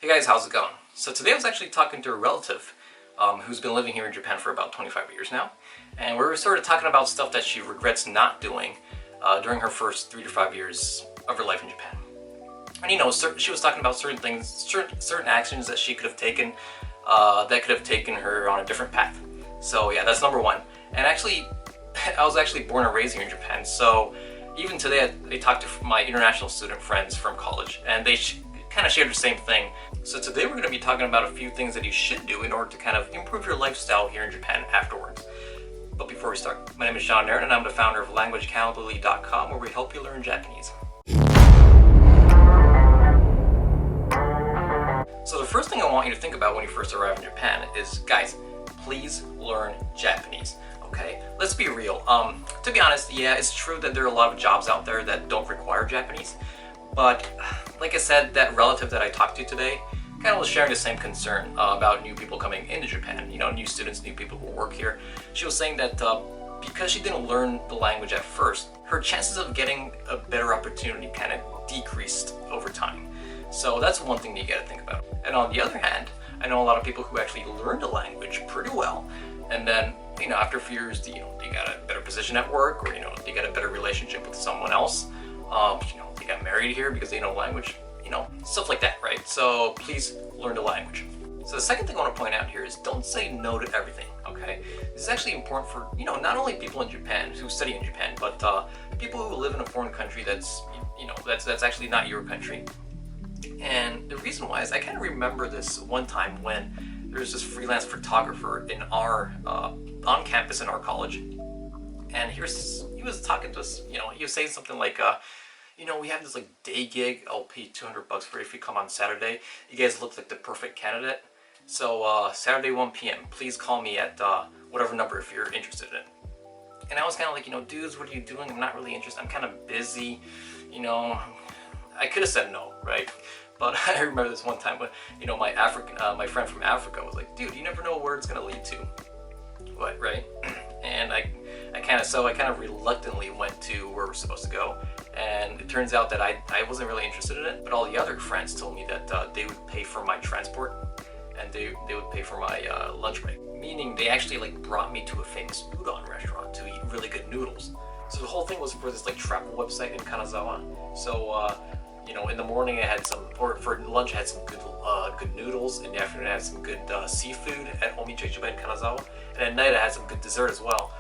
Hey guys, how's it going? So today I was actually talking to a relative who's been living here in Japan for about 25 years now, and we were sort of talking about stuff that she regrets not doing during her first 3 to 5 years of her life in Japan. And you know, she was talking about certain things, certain actions that she could have taken that could have taken her on a different path. So yeah, that's number one. And actually, I was actually born and raised here in Japan, so even today I talked to my international student friends from college, and they kind of shared the same thing. So today we're going to be talking about a few things that you should do in order to kind of improve your lifestyle here in Japan afterwards. But before we start, my name is Sean Nairn, and I'm the founder of LanguageAccountability.com, where we help you learn Japanese. So the first thing I want you to think about when you first arrive in Japan is, guys, please learn Japanese. Okay, let's be real. To be honest, yeah, it's true that there are a lot of jobs out there that don't require Japanese. But like I said, that relative that I talked to today kind of was sharing the same concern about new people coming into Japan. You know, new students, new people who work here. She was saying that because she didn't learn the language at first, her chances of getting a better opportunity kind of decreased over time. So that's one thing that you got to think about. And on the other hand, I know a lot of people who actually learned the language pretty well, and then, you know, after a few years, they got a better position at work, or, you know, they got a better relationship with someone else. You know, they got married here because they know language, you know, stuff like that, right? So please learn the language. So the second thing I want to point out here is don't say no to everything, okay? This is actually important for, you know, not only people in Japan who study in Japan, but people who live in a foreign country that's, you know, that's actually not your country. And the reason why is I kind of remember this one time when there was this freelance photographer in our on campus in our college, and he was talking to us. You know, he was saying something like, you know, we have this like day gig. I'll pay $200 for it if you come on Saturday. You guys look like the perfect candidate. So Saturday 1 p.m. Please call me at whatever number if you're interested in it. And I was kind of like, you know, dudes, what are you doing? I'm not really interested. I'm kind of busy. You know, I could have said no, right? But I remember this one time when, you know, my friend from Africa was like, dude, you never know where it's gonna lead to, what, right? And I kind of reluctantly went to where we're supposed to go, and it turns out that I wasn't really interested in it. But all the other friends told me that they would pay for my transport, and they would pay for my lunch break. Meaning they actually like brought me to a famous udon restaurant to eat really good noodles. So the whole thing was for this like travel website in Kanazawa. So you know, in the morning I had for lunch I had some good noodles. In the afternoon I had some good seafood at Omicho Ichiban in Kanazawa, and at night I had some good dessert as well.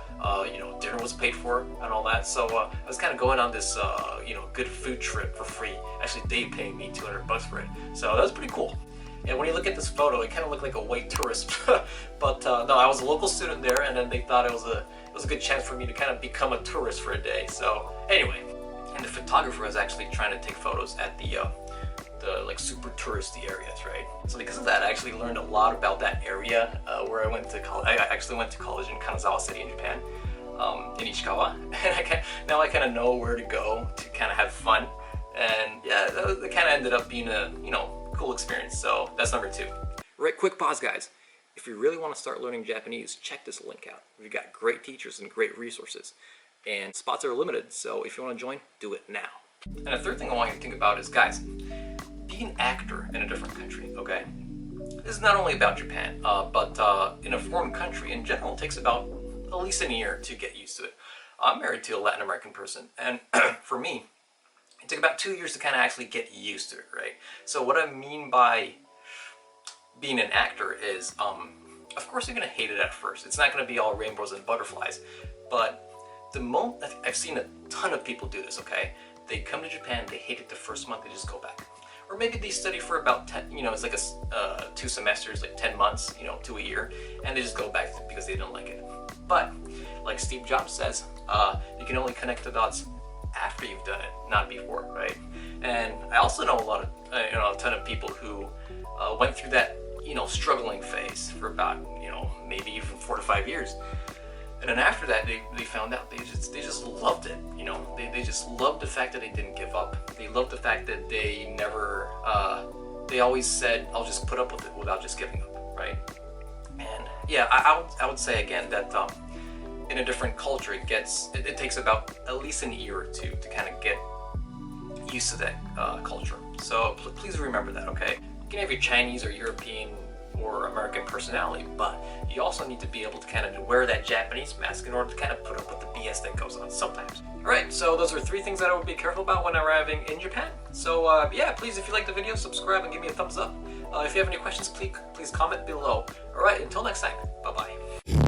You know, dinner was paid for and all that. So I was kind of going on this you know, good food trip for free. Actually, they paid me $200 for it, so that was pretty cool. And when you look at this photo, it kind of looked like a white tourist, but no, I was a local student there, and then they thought it was a good chance for me to kind of become a tourist for a day. So anyway. And the photographer was actually trying to take photos at the like super touristy areas, right? So because of that, I actually learned a lot about that area where I went to college. I actually went to college in Kanazawa City in Japan, in Ishikawa, and now I kind of know where to go to kind of have fun. And yeah, that kind of ended up being a, you know, cool experience. So that's number two. Right, quick pause, guys. If you really want to start learning Japanese, check this link out. We've got great teachers and great resources. And spots are limited, so if you want to join, do it now. And the third thing I want you to think about is, guys, be an actor in a different country, okay? This is not only about Japan, but in a foreign country in general, it takes about at least a year to get used to it. I'm married to a Latin American person, and for me, it took about 2 years to kind of actually get used to it, right? So what I mean by being an actor is, of course you're going to hate it at first. It's not going to be all rainbows and butterflies, but I've seen a ton of people do this, okay? They come to Japan, they hate it the first month, they just go back. Or maybe they study for about 10, you know, it's like 2 semesters, like 10 months, you know, to a year, and they just go back because they didn't like it. But, like Steve Jobs says, you can only connect the dots after you've done it, not before, right? And I also know a ton of people who went through that, you know, struggling phase for about, you know, maybe even 4 to 5 years. And then after that, they found out they just loved it, you know. They just loved the fact that they didn't give up. They loved the fact that they never, they always said, I'll just put up with it without just giving up, right? And yeah, I would say again that in a different culture, it takes about at least a year or two to kind of get used to that culture. So please remember that, okay? You can have your Chinese or European or American personality, but you also need to be able to kind of wear that Japanese mask in order to kind of put up with the BS that goes on sometimes. Alright, so those are 3 things that I would be careful about when arriving in Japan. So yeah, please, if you like the video, subscribe and give me a thumbs up. If you have any questions, please comment below. Alright, until next time, bye-bye.